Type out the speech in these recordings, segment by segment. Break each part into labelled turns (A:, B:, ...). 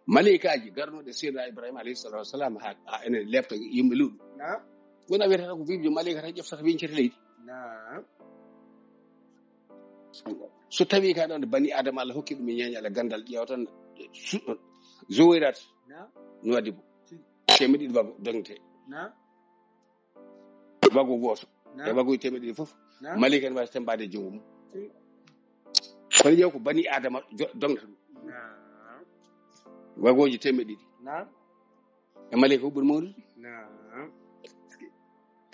A: malaikaji garnoɗe seydina ibrahima alayhi salatu wassalam ha ene lefta yimɓe luuɗo wona wiyetata ko wiide malaika tan ƴeftata weñcete leydi so tawi ka ɗon bani adama Allah hokki ɗum e ñeñal e gandal ƴeewa tan suɗɗon zowirat no waddi bo temeɗe ɗiɗi wago dongte wago goto e wagoye temeɗe ɗiɗi fof malaika ne wawi tembade e jungo mum kono ƴeew ko bani adama dongta ɗum wagoji temeɗe ɗiɗi e malaika ko ɓuuri mawnude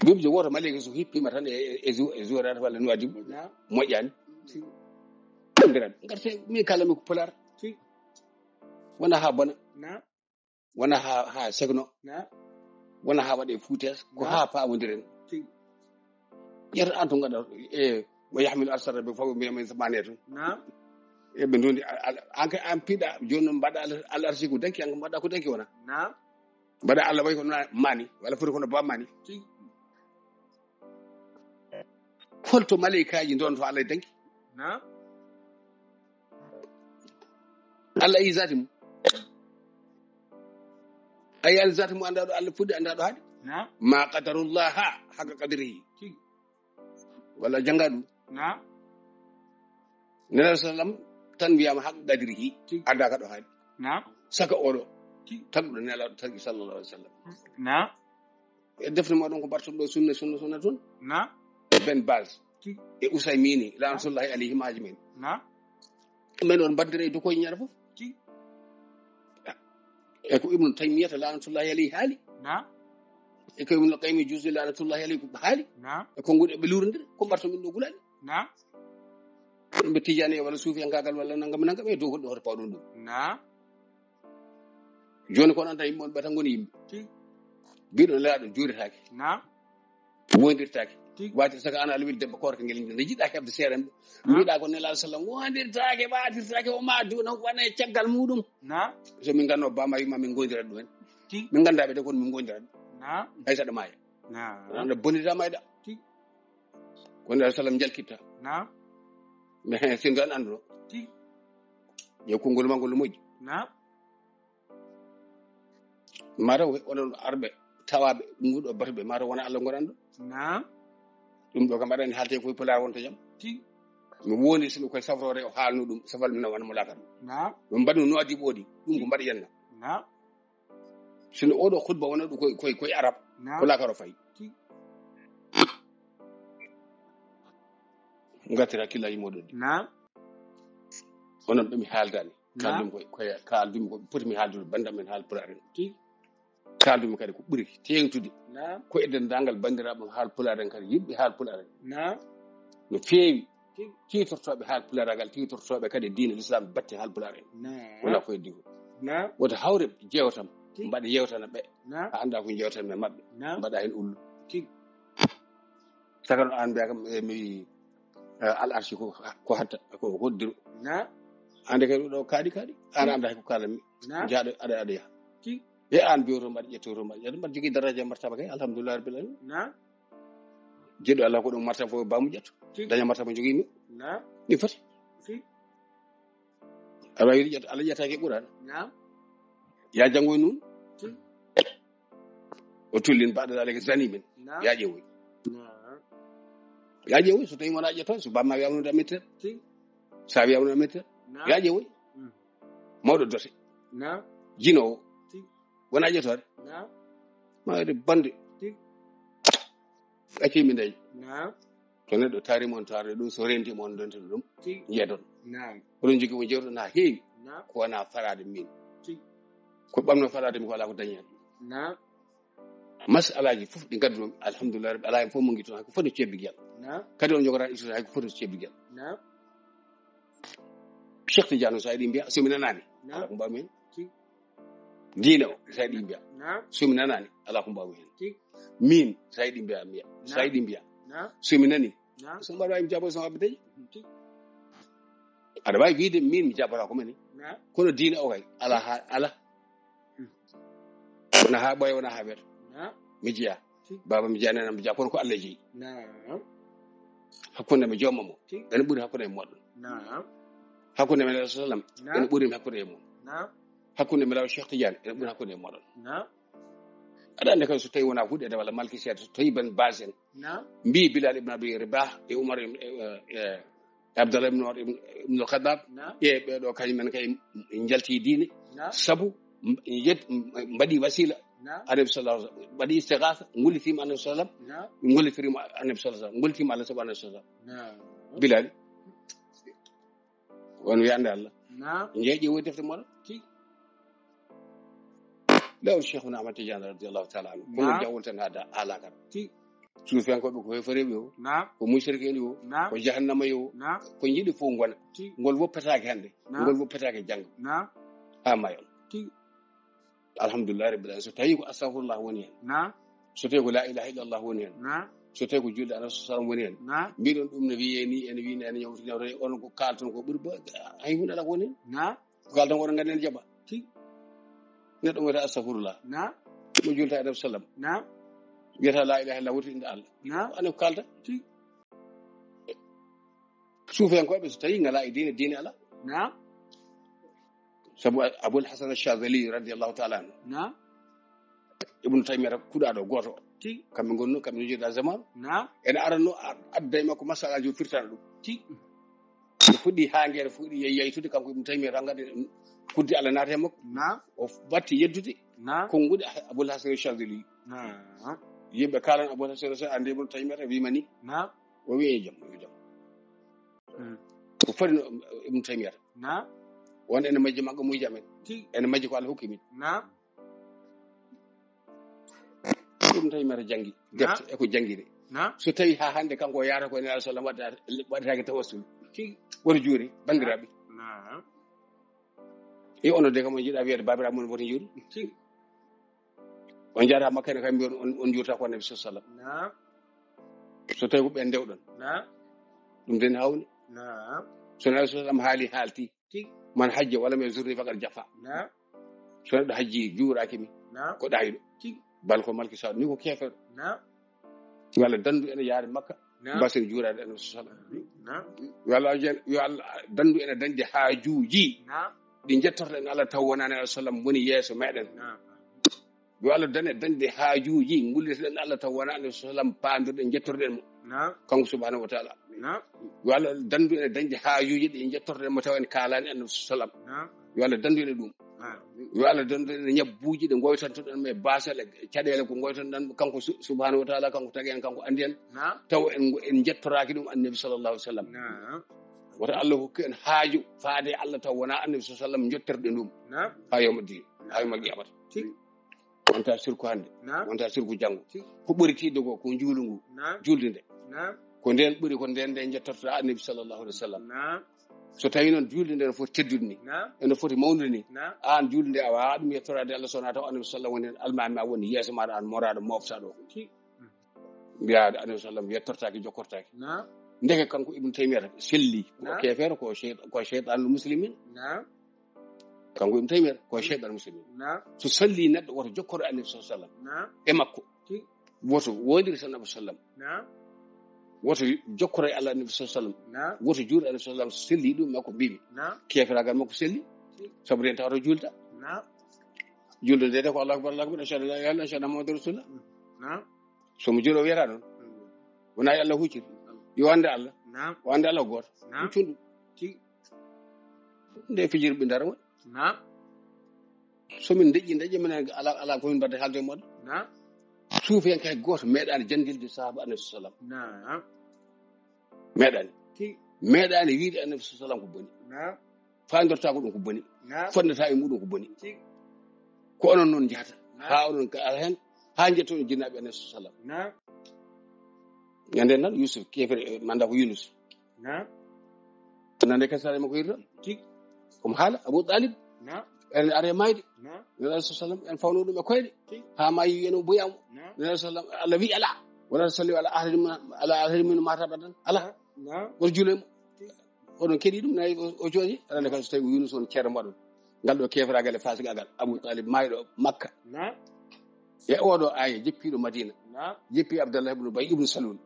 A: bibjo woto malaika so hippima tan e zowirat walla no waddi bo moƴƴani andiraɓe garte min kalami ko pular wona ha bona wona ha segno wona ha waɗe fuutes ko ha pamodiren ƴetta an to gaɗa e wa yahmilu arsara ɓe fof mbiyamen samane toon eɓe dondi an piiɗa joni noon mbaɗa Allah arsi ko danki an mbaɗa ko danki wona mbaɗa Allah way ko mani walla foti kono ba mani holto malaikaji don to Allah danki Allah yi zati mum ayi al zati mum anda ɗo Allah fuɗɗi anda ɗo haaɗi ma qadarullah haqa qadrihi walla janga ɗum nana sallam tan wiyama haqa qadrihi anda ka ɗo haaɗi saka oɗo tan ɗo nelaɗo tagi sallallahu alih w sallam e defte moɗon ko mbartoɗo ɗo sunna toon ben base e usaymini rahmatullahi alayhim ajmain men on baddire do koye ñara fof e ko ibnu taymiyata lanatullahi alayhi haali e ko ibnu qaymi juusi lanatullahi alayhi ko haali e konguɗe ɓe lurodira ko mbarto min ɗo gulani ɓe tijani walla suufi engagal walla nangam e dow goɗɗo hoto pawɗon ɗum joni kono anta yimɓe on ɓe tan goni yimɓe mbiɗo laaɗo juuritake wondirtake watir saka ana alwil debbo korka ngel nde jiɗɗa hebde seeɗan mbiɗa ko nelaɗo sallam wondirtake watirtake o ma duna wana e caggal muɗum so min ganno bama wima min gondirat ɗum hen min gandaɓe de kono min gondirat ɗum hay saɗa maya anda bonita mayɗa ko nelaɗo sallam jalkitta mais sindu an anduno yo konngol ma ngol moƴƴi mataw onon arɓe tawaɓe nguɗo batuɓe mataw wona Allah gonanɗo ɗum ɗo kam mbaɗani haalte koye pular wonta jaam mi woni sino koye safrore o haalno ɗum safal mi nawana mo lakar ɗum mbaɗno no addi ɓoodi ɗum ko mbaɗa yenna sino oɗo khutba wona ɗum koye arab ko lakar o fayi gattira hakkillaji moɗon ɗi onon ɓe mi haaldani kaldumi ko potimi haaldude bandam men haal pular en kaldumi kadi ko ɓuri tengtude ko e dendagal bandiraɓe haal pular en kadi yimɓe haal pular en no feewi titortoɓe haal pularagal titortoɓe kadi diine l'islam batte haal pular en wona ko heddi ko woto hawre jewtam mbaɗa yewtana ɓe a anda ko jewtan me mabɓe mbaɗa hen ullu saka no an mbiya kam mi al arshi ko hatta ko hoddiru ande kadi ɗo kaaɗi an anda hay ko kalami jaaɗo aɗa yaha e an biyoto mbaɗa ƴettoto mbaɗa ƴetta mbaɗa jogui daraja martaba kay alhamdulillah rabbil alamin jeɗɗo Allah ko ɗum martaba fof bamu ƴetto daña martaba jogui mi ɗi foti aɗa wawi ƴetto Allah ƴettake ɓuurani ya janggoy nun o tullin baɗa daleke zani men ya ƴeewoy so tawi wona ƴetto so bamma wiyamnude amittere sa wiyamnude amittere ya ƴeewoy mawɗo dote jinowo wona ƴettode mawde bande accimi dañi to neɗɗo tarima on tarde ɗum so rentima on donte ɗum jeedon oɗon jogui mo jewton ha heewi ko wona farade min ko ɓamno farade mi ko ala ko dañi hen masalaji fof ɗi gaddunomi alhamdulillah rabbi ala hen fof mo guitton hayko foti cebbi guel kadi on jogata isude hayko foti cebbi guel Cheikh Tidiane sa yiɗi mbiya somi nanani ala ko mbawmi hen diine o sa yiɗi mbiya somi nanani ala ko mbawmi hen min sa yiɗi mbiya sa yiɗi mbiya somi nani so mbaɗa wawi mi jaɓo sama abbe dañi aɗa wawi wiide min mi jaɓata ko mani kono diine o kay ala wona ha ɓoya wona ha weeto mi jeeya baba mi jeeya nenam mi jeeya kono ko Allah jeeyi hakkunde mi joomma mo ene ɓuuri hakkude e moɗon hakkunde men sallam ene ɓuuri mi hakkude e mum hakkunde mi law Cheikh Tidiane ene ɓuri hakkunde e moɗon aɗa ande kay so tawi wona huɗede walla malki seeɗa so tawi ban base en mbi Bilal ibn Abi Rabah e Umar e Abdallah ibn Umar ibn al-Khattab ɓeɗo kañumen kay jalti diine sabu mbaɗi wasila annabi sallallahu alaihi wasallam mbaɗi istighatha ngullitima annabi sallallahu alaihi wasallam ngullitirima annabi sallallahu alaihi wasallam ngullitima Allah sabu annabi sallallahu alaihi wasallam Bilal won yande Allah jeeƴi woy defte moɗon law Cheikhuna Ahmad Tidiane radiyallahu ta'ala anhu ko jawol tan hada alakar suufiyankoɓe ko hefareɓe o ko mushrikeɓe o ko jahannama yo ko jiiɗi fof gona ngol woppetake hande ngol woppetake janggo ha mayon alhamdulillah rabbil alamin so tawi ko astaghfirullah woni hen so tawi ko la ilaha illallah woni hen so tawi ko julde annabi sallam woni hen mbiɗon ɗum no wiye ni ene wini ene ñawti on ko kalton ko ɓuuri hay hunde ala ko woni hen ko kalton ko oɗon gandi en jaɓa neɗɗo wiyata astaghfirullah mo julta annabi sallam wiyata la ilaha illallah wotinde Allah ane ko kalta suufiyankoɓe so tawi ngala e diine ala sabu Abul Hasan al-Shadhili radiyallahu ta'ala anhu Ibn Taymiyyah kuɗaɗo goto kamɓe gonno kamɓe jojiɗa zaman ene aranno adda e makko masalaji o firtana ɗum no fuɗɗi hangere fuɗɗi yeytude kanko Ibn Taymiyyah tan gadi kuddi Allah naate makko o batti yeddude kongude Abul Hasan al-Shadhili yimɓe kalan Abul Hasan al-Shadhili ande Ibn Taymiyyah wimani o wi jam ko foti Ibn Taymiyyah won ene majji maggo muy jamen ene majji ko Allah hokki min Ibn Taymiyyah jangi defte e ko jangide so tawi ha hande kanko o yaata ko ene Allah sallam waɗatake tawassul woto juuri bandiraɓe e ono de kam on jiiɗa wiyede babiraɓe mon woto juuri on jaata makka ene kam mbi on juurta ko Nabi sallallahu alaihi wasallam so tawi ko ɓen dewɗon ɗum den hawni so Nabi sallallahu alaihi wasallam haali haalti man hajja wala me zurri fakat jafa so neɗɗo hajji juuraki mi ko ɗayiɗo bal ko malki sa ni ko kefer walla dandu ene yaade makka basen juurade annabi sallallahu alaihi wasallam yo Allah dandu ene dañde haajuji ɗi jettorɗen Allah taw wonani Allah sallam woni yeeso meɗen yo Allah dañde haajuji ngulliteɗen Allah taw wona annabi sallam pandirɗen jettorɗen mo kanko subhanahu wa ta'ala yo Allah dandu ene dañde haajuji ɗi jettorɗen mo taw en kalani annabi sallam yo Allah dandu ene ɗum yo Allah dandu ene ñabbuji ɗe goytantoɗen me basal e caɗele ko goytanɗen kanko subhanahu wa ta'ala kanko tagi en kanko andi en taw en jettoraki ɗum annabi sallallahu alaihi wasallam wata Allah hokki en haaju faade Allah taw wona annabi sallallahu alaihi wasallam jottorɗen ɗum ha yawmadin ha yawmal qiyamah wonta sirku hande wonta sirku janggo ko ɓuri tidde ko juulungu julde nde ko nden ɓuri ko nden nde jettortoɗa annabi sallallahu alaihi wasallam so tawi noon julde nde no foti teddude ni eno foti mawnude ni an julde nde a wawa ɗum yettorade Allah sowona taw annabi sallam woni hen almami ma woni yeeso maɗa an moraɗo moftaɗo mbiyaade annabi sallam yettortaki jokkortaki ndeke kanko Ibn Taymiyyah selli ko kefere ko shaytanul muslimin kanko Ibn Taymiyyah ko shaytanul muslimin so salli neɗɗo woto jokkoro annabi sallallahu alaihi wasallam e makko woto wodiri tan annabi sallam woto jokkoro e Allah annabi sallallahu alaihi wasallam woto juuri annabi sallallahu alaihi wasallam selli ɗum makko mbimi keferagal makko selli sabu den tawto julta julde de ko Allahu akbar ashhadu an la ilaha illallah ashhadu anna muhammadar rasulullah so mo juro wiyata ɗon wona Allah hucciri yo ande Allah o ande Allah goto huccuɗum nde fijirɓe ndara won somin deƴƴi minen ala komin mbadde haalde e moɗon suufi en kay goto meeɗani jangilde sahaba annabi sallam meeɗani wiide annabi sallam ko boni fandorta ko ɗum ko boni fondata e muɗum ko boni ko onon noon jahata ha onon ka ala hen ha jettoɗon jinnaɓe annabi sallam ñande nan Yusuf kefere manda ko Yunus nande kasare makko yirta komo haala Abu Talib en are mayde nabi sallam en fawno ɗum e koyɗe ha mayi eno boyamo nabi sallam Allah wi ala wala salli ala ahli min mata badan ala wor julemo oɗon keɗi ɗum nayi o jooɗi arande kala so tawi Yunus on ceerno maɗon ngal ɗo keferagal e fasigagal Abu Talib mayɗo Makka e oɗo aya jeppiɗo Madina jeppi Abdallah ibn Ubay ibn Salul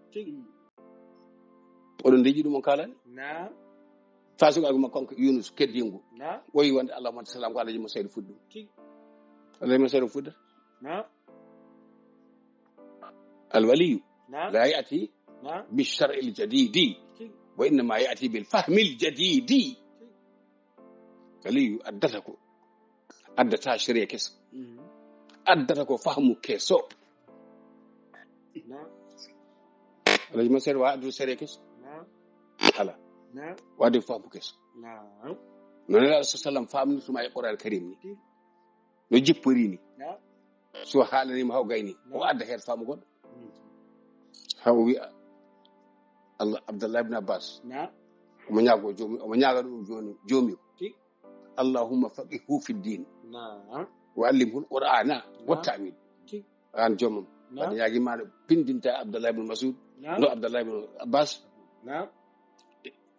A: oɗon deji ɗum on kalani fasu ga ma konko Yunus keddingo woyi wonde Allahumma sallam ko alaji mo saydu fuddu alaji mo saydu fudda الولي لا يأتي بالشرع الجديد وإنما يأتي بالفهم الجديد ولي أدتكو أدتا شريع كيس أدتكو فهم كيسو alaji mo saydu wa adu shari'a kis ala wadi fahmu kis non la sallam famni suma e Qur'an karim ni no jippori ni so halani ma haw gayni o adda her famu god haw wi Allah Abdullah ibn Abbas mo nyaago jomi o nyaaga dum joni jomi Allahumma faqihhu fi din wa allimhu al-Qur'ana wa ta'wil an jomum wadi yaagi ma pindinta Abdullah ibn Mas'ud no Abdullah ibn Abbas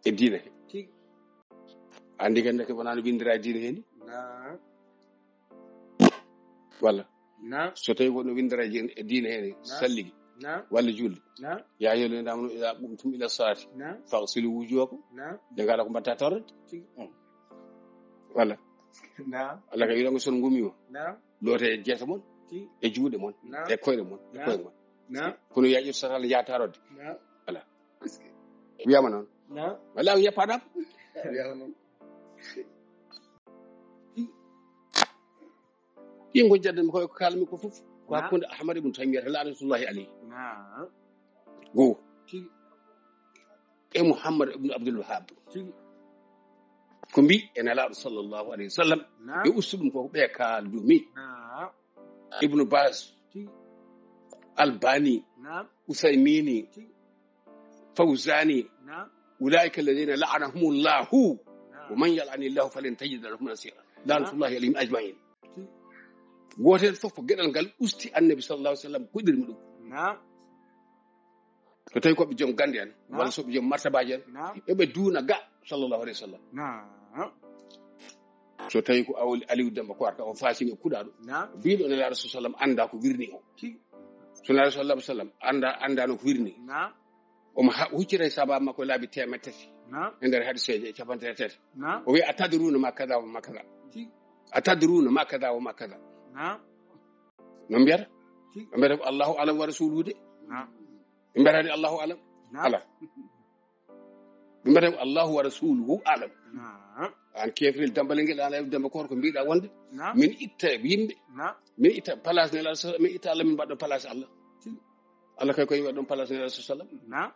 A: e diine andi gande ko wonano windira diine hen walla so tawi ko no windira diine hen salligi walla julde ya yelo ndamno ila qumtum ila salati fa'silu wujuhakum de ngala ko batta torre walla Allah ka yiro son ngumi o lote jeta mon e juude mon e koyde mon e koyde mon kono yaƴir satal yatarode wala wiyama noon walla o yeppaɗam ɗingo jaddami koye ko kalmi ko fof ko hakkunde Ahmad ibn Taymiyya la'natullahi alayhi go e Muhammad ibn Abdul Wahhab ko mbi ene laaɗo sallallahu alayhi wa sallam e ustuɗum ko ɓe kaaldumi Ibn Baz Albani Usaymini Fawzani أولئك الذين لعنهم الله ومن يلعن الله فلن تجد له نصيرا لعنة الله عليهم أجمعين gotel fof ko gedal gal usti annabi sallallahu alaihi wasallam ko dirmi dum to tay ko be jom gande en wala so be jom martabaji en e be duuna ga sallallahu alaihi wasallam so tay ko awli aliou demba ko arka o fasini kudado biido ne la rasul sallam anda ko wirni o so la rasul sallam anda no ko wirni o ma huccire saba makko laabi temetati e nder hadiseje capantete o wi atadruna ma kaza wa ma kaza atadruna ma kaza wa ma kaza no mbiyata mbiyata Allahu alam wa rasuluhu de mbiyata Allahu alam ala mbiyata Allahu wa rasuluhu alam an kefril dambale ngel ala damba ko mbiida wonde min itta yimbe min itta place ne la min itta Allah min baddo place Allah Allah kay koy wadon place ne la sallallahu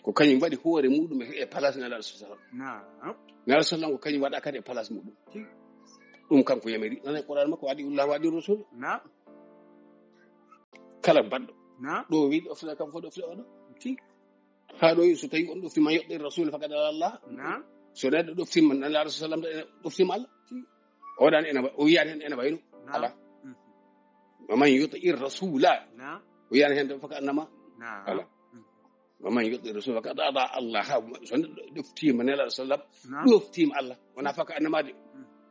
A: ko kanyum wadi hoore mudum e place ne la sallallahu ne la sallallahu ko kanyum wada kade place mudum dum kanko yamiri nan Qur'an makko wadi Allah wadi rasul kala baddo do wi do fla kam fo do fla wado ha do so tawi on do fi ma yodde rasul faqad Allah so da do fi man Allah rasul sallam do fi mal o dan ena o yiyan hen ena bayno ala man yuti rasula o yiyan hen faqad nama ala man yuti rasul faqad ada Allah so do fi man Allah sallam do fi Allah wana faqad nama de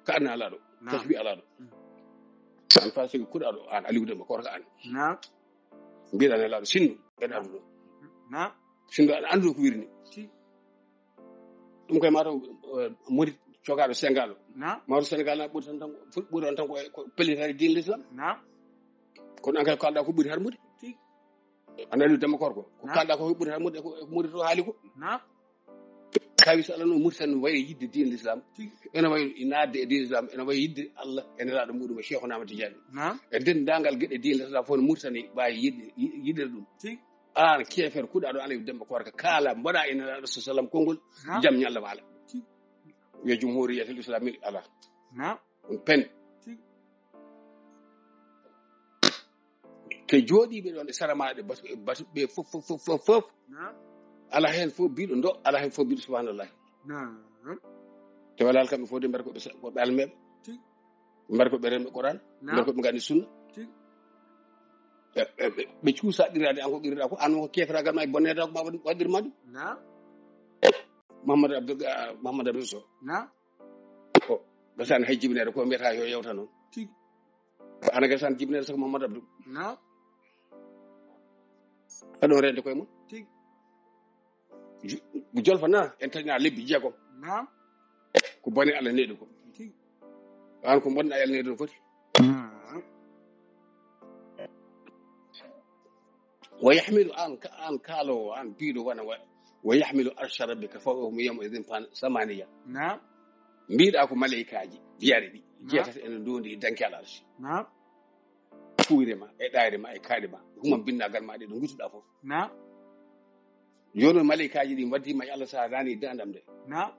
A: ka anna ala do tasbi ala do an fasi kuda do an aliou de ko ka an biida ne la do sindu en andu sindu andu ko wirni dum koy mato modi ciogaado sengalo mawdo Sénégal na buri tan ko pelitari din l'islam ko nan kay kalda ko buri har mudi andali dem ko kalda ko buri har mudi ko mudi to haali ko kawi sala no murtan waye yidde din l'islam ena waye inaade din l'islam ena waye yidde Allah ena laado mudum Cheikhou Ahmad Tidiane e den dangal gede din l'islam fo murtani baye yidde dum an kefer kuda do alawi demba korka kala mboda ina rasul sallam kongol jam nyalla wala ya jumhuriyatul islamil ala on pen ke jodi be don saramaade batu be fof ala hen fo bido ndo ala hen fo bido subhanallah te walal kam fo de mbar ko be almebe mbar ko be rembe Qur'an mbar ko be ngani sunna be ciusa dirade anko dirada ko an ko kefragal may boneda ko ma wadir madu Muhammad Abdou So ko gasan hay jibinere ko mbeta yo yewta non ana gasan jibinere sak Muhammad Abdou ado rende koy mo jolfana en tanya lebbi jeego
B: na'am
A: ko boni Allah needo ko an ko bonna Allah needo foti wa yahmilu an kalo an biido wana wa yahmilu arsha rabbika fawqahum yawma idhin samaniya
B: na'am
A: biida ko malaikaaji biyare di jeetata en dondi danki al arshi
B: na'am
A: fuurema e daare ma e kaade ma huma binnagal ma de do gutuda fof
B: na'am
A: jono malaikaaji di waddi ma Allah sa rani dandam de
B: na'am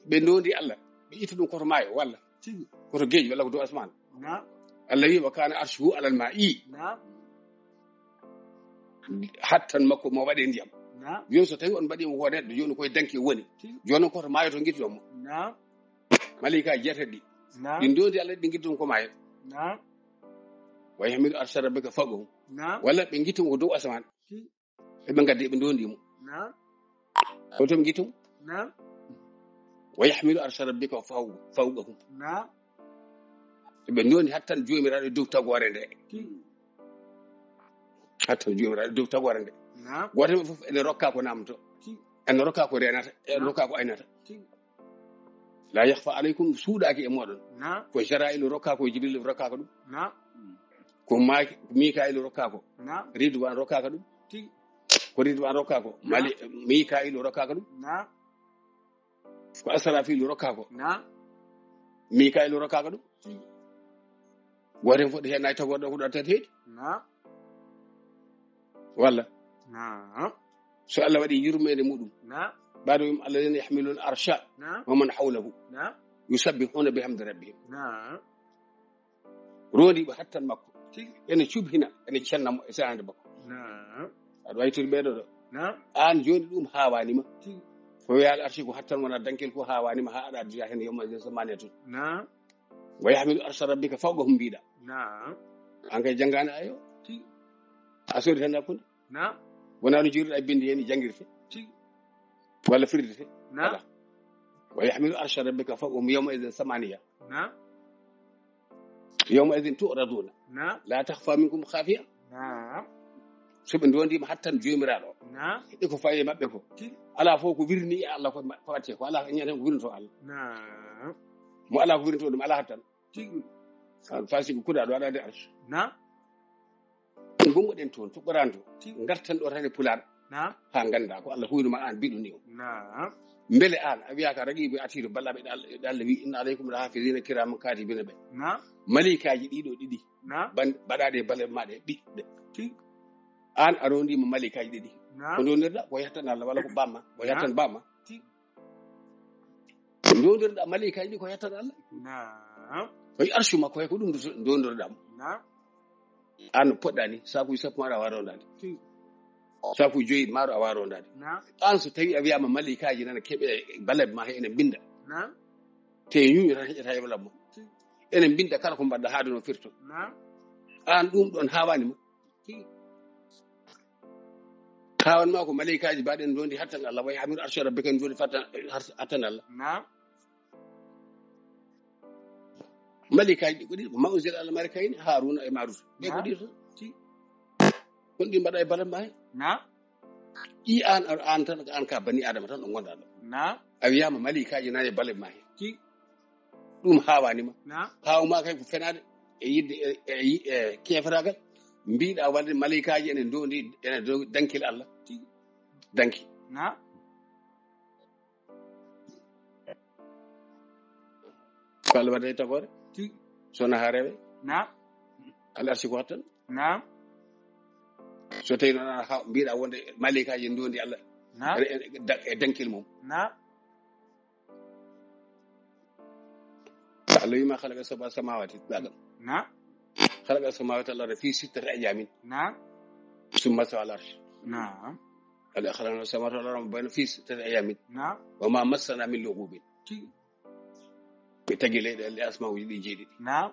A: be dondi Allah be itu dum koto maayo walla
B: tigi
A: koto geej walla ko do asman
B: na'am
A: Allah wi wa kana arshuhu ala al-ma'i
B: na'am
A: hattan makko mo wade ndiyam
B: na'am
A: yon so tawi on badi mo hodede joni koy danki woni joni koto maayo to giddo mo
B: na'am
A: malaika jetedi
B: na'am
A: din dondi Allah di giddo ko maayo
B: na'am
A: wa yahmilu arsha rabbika fawqahum
B: na'am
A: walla be gitum ko dow asman e be gadde be dondi mo
B: na'am
A: ko to gitum
B: na'am
A: wa yahmilu arsha rabbika fawqahum
B: na'am
A: be dondi hattan jomiraado dow tagore nde hattan jomiraado dow tagore nde
B: na'am
A: goto fof ene rokka ko namto ene rokka ko renata ene rokka ko aynata la yakhfa alaykum suudaki e modon
B: na'am
A: ko jarailu rokka ko jibril rokka ko dum
B: na'am
A: ko mikailu rokka ko
B: na'am
A: ridwan rokka ko dum ko ridwan rokka ko mikailu rokka ko dum
B: na'am
A: ko asrafilu rokka ko
B: na'am
A: mikailu rokka ko dum goto fodde hen ay tagodo ko do tati
B: na'am
A: walla
B: na'am
A: so Allah wadi yurmede mudum
B: na'am
A: بعدهم الذين يحملون العرش
B: نعم
A: ومن حوله
B: نعم
A: يسبحون بحمد ربهم
B: نعم
A: رودي حتى مكو يعني شبهنا يعني تشنا ساند بكو
B: نعم
A: ادويتر بيدو
B: نعم
A: ان جوني دوم هاواني ما فو يا العرش كو حتى وانا دنكل كو هاواني ما هادا ديا هن يوم زمانيتو
B: نعم
A: ويحمل عرش ربك فوقهم بيدا
B: نعم
A: ان كاي جانغانا ايو اسوري tan nakkunde
B: نعم
A: wona no jurdo ay bindi hen jangirte ولا فريدة
B: نعم
A: ويحمل عرش ربك فوقهم يومئذ ثمانية
B: نعم
A: يومئذ تؤردون
B: نعم
A: لا تخفى منكم خافية
B: نعم
A: سبن دوندي ما حتى جوميرادو
B: نعم
A: ديكو فاي مابbe ko ala fo ko wirni Allah ko fati ko ala nyata ko wirnto Allah
B: نعم
A: mo ala ko wirnto dum ala hattan
B: tigi
A: fasi ko kuda do ada de arsh
B: نعم
A: gommoden ton to qoranto gartan do tan e pular
B: نعم
A: ha ganda ko Allah huynuma an bidu ni
B: نعم
A: mbele an abiya ka ragi be atiru ballabe dal wi inna alaykum lahafizina kiraman katibina be
B: نعم
A: malikaji dido didi
B: نعم
A: badade balle made bidde
B: tigi
A: an arondi mo malikaji didi ko
B: نعم
A: donirda ko yattan Allah wala ko bamma ko yattan bamma
B: tigi
A: donirda malikaji ko yattan Allah
B: نعم
A: ko arshu makko ko dum donirda
B: نعم
A: an poddani saku sappo mara warondade
B: tigi
A: saku joyi maro awarondade
B: نعم
A: an so tawi abiyama malikaji nana kebe balle ma ene binda
B: نعم
A: te nyumi tan hejata e balam mo ene binda kala ko badda haadu no firto
B: نعم
A: an dum don hawani mo
B: tigi
A: hawan ma ko malikaji baden dondi hattan Allah way hamir arshu rabbika dondi fatan hattan Allah
B: نعم
A: malikaji ko di ma uzil al malikaini haruna e maruf be ko di
B: tigi
A: kon di bada e balam ma
B: نعم
A: i an tan an ka bani adama tan on gonda do
B: نعم
A: awiyama malikaji nane balam ma
B: tigi
A: dum hawani ma
B: نعم
A: haw ma kay ko fenade e yidde e kefragal biida walde malikaji ene dondi ene dankil Allah
B: tigi
A: danki
B: نعم
A: ko Allah wada tagore
B: tigi
A: sona harebe
B: نعم
A: Allah arsi ko hattan
B: نعم
A: so tawi non biida wonde malikaji dondi Allah
B: نعم
A: e dankil mum
B: نعم
A: Allah yima khalaqa sab'a samawati bagam
B: نعم
A: khalaqa samawati Allah fi sittati ayamin
B: نعم
A: summa sawa al-arsh
B: نعم
A: Allah khalaqa samawati Allah bayna fi sittati ayamin
B: نعم
A: wa ma massana min lughubin
B: tigi
A: be tagile de asma'u di jeedi
B: نعم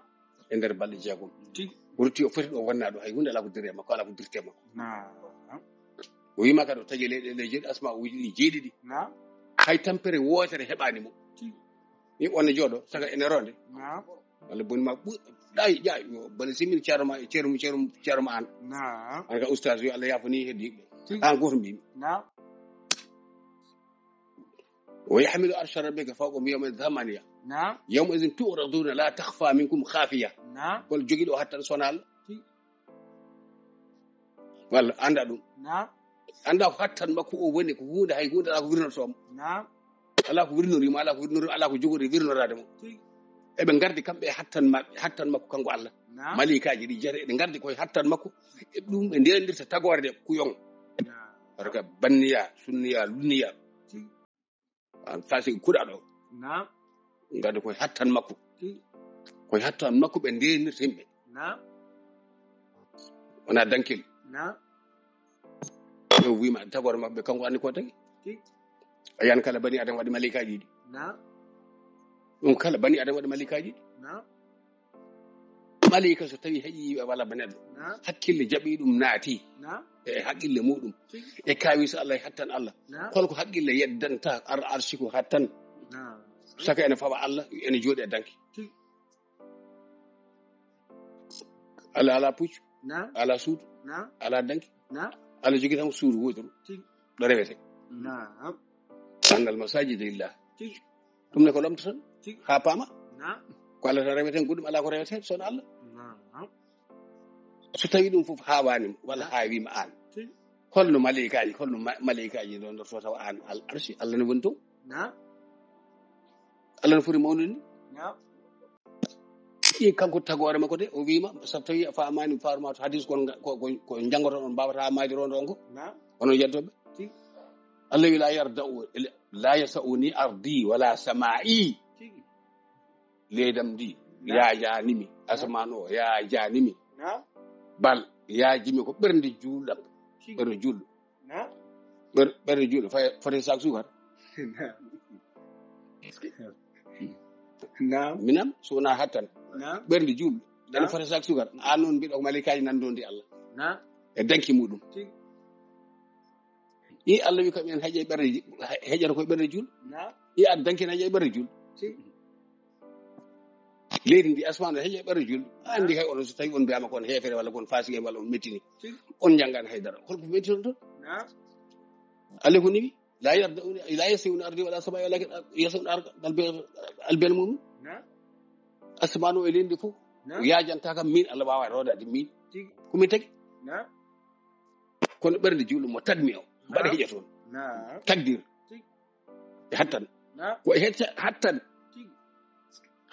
A: e nder balde jagum
B: tigi
A: wurti o foti do wonna do hay hunde ala ko dire makko ala ko dirte makko
B: نعم
A: o yima ka do tagile de jeedi asma'u di jeedi di
B: نعم
A: hay tampere wotere hebani mo
B: tigi
A: ni wonne jodo saka ene ronde
B: نعم
A: walla boni ma dai jaay bani simin charma charma an
B: نعم
A: an ka ustaz yo Allah yafani heddi
B: tigi
A: an goto mbi
B: نعم
A: ويحمل عرش ربك فوقهم يوم ثمانية
B: نعم
A: يومئذ تعرضون لا تخفى منكم خافية
B: نعم
A: قل جيدو حتى سونال ولا عندهم
B: نعم
A: anda hattan makko o woni ko hunde hay hunde ala ko wirno soom
B: نعم
A: ala ko wirnorima ala ko jogori wirnorade mo eɓe gardi kamɓe hattan makko kanko Allah
B: نعم
A: malikaji ɗi jare ɗe gardi koye hattan makko e ɗum ɓe ndendirta tagorde kuyon raka banniya sunniya lunniya an fasi kuɗaɗo
B: نعم
A: gardi koye hattan makko ɓe ndendirta yimɓe
B: نعم
A: wona dankil
B: نعم
A: o wima tagore mabɓe kanko andi ko tagi ayan kala bani adam waɗi malikaji ɗi
B: نعم
A: ɗum kala bani adam waɗi malikaji ɗi
B: نعم
A: malika so tawi heƴi wala baneɗɗo
B: نعم
A: hakkille jaɓi ɗum naati
B: نعم
A: e haqqille muɗum e kawisa Allah e hattan Allah
B: نعم
A: holko haqqille yeddanta arshi ko hattan
B: نعم
A: saka ene fawa Allah ene jooɗi e danki Allah ala puccu
B: نعم
A: ala suudu
B: نعم
A: ala danki
B: نعم
A: Allah jogi tan suudu wotoru ɗo rewete
B: نعم
A: annal masajida lillah ɗum ne ko lomta tan ha paama
B: نعم
A: ko Allah tan reweten goɗɗum ala ko rewete sona Allah
B: نعم
A: so tawi ɗum fof hawani walla hawima an holno malaikaji ɗon ɗo tawa an al arshi Allah ne woni toon
B: نعم
A: Allah ne foti mawnude ni
B: نعم
A: ɗi kanko tagore makko de o wima so tawi a famani farma to hadis ko jangoto on mbawata hamade ronde on ko
B: نعم
A: onon yettoɓe Allah wi la yasauni ardi wala sama'i leydam ndi yajanimi asman o yajanimi
B: نعم
A: bal yajimi ko ɓernde julɗam ɓernde julɗo
B: نعم
A: ɓernde julɗo foti sak sukar
B: نعم
A: minam so wona hattan
B: نعم
A: ɓernde julɗo dana foti sak sukar an noon mbiɗo ko malikaji nandondi Allah
B: نعم
A: e danki muɗum i Allah wi kam en heƴe ɓerde heƴata koye ɓerde julɗo
B: نعم
A: i ad dankina heƴe ɓerde julɗo leydi ndi asmanu heƴe ɓerde julɗo andi hay onon so tawi on mbiyama kon hefere walla kon fasiguel walla on mettini on janggani haydara holko metti toon
B: نعم
A: Allah ko niwi la yasiuni ardi wala sama walakin yasiuni albel mum
B: نعم
A: asmanu e lendi fof
B: نعم
A: yajanta kam min Allah wawa rodade min komin tagi
B: نعم
A: kono ɓerde julɗo mo tadmi o mbaɗa heƴa toon
B: نعم
A: tagdir e hattan
B: نعم
A: ko hecca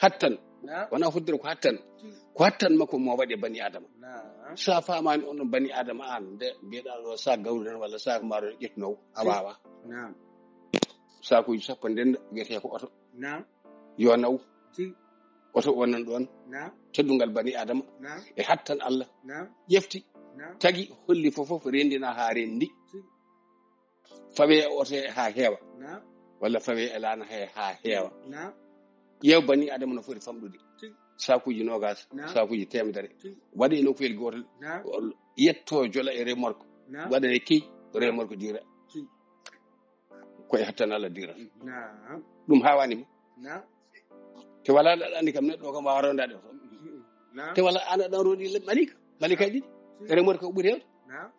A: hattan
B: نعم
A: wona foddire ko hattan makko mo waɗi bani adama
B: نعم
A: sa famani on ɗon bani adama an nde mbiyeɗa ɗo sak gawri tan walla sak maaro ƴettunowo a wawa
B: نعم
A: sakuji sappo ndenda wiyete ko oto
B: نعم
A: yo naw oto wonan ɗon
B: نعم
A: teddungal bani adama
B: نعم
A: e hattan Allah
B: نعم
A: ƴefti
B: نعم
A: tagi holli fof rendina ha rendi fawe oto ha heewa
B: نعم
A: walla fawe e laana ha heewa
B: نعم
A: yew bani adama no foti famɗude sakuji nogas
B: نعم
A: sakuji temedere waɗe nokkuyel gotel
B: نعم
A: yetto jola e remorque
B: نعم
A: waɗane key remorque dira koye hattan Allah dira
B: نعم
A: ɗum hawanima
B: نعم
A: te wala ɗaɗani kam neɗɗo kam wawa rondade o
B: نعم
A: te wala an aɗan rondi malikaji ɗi remorque ko ɓuuri hewde
B: نعم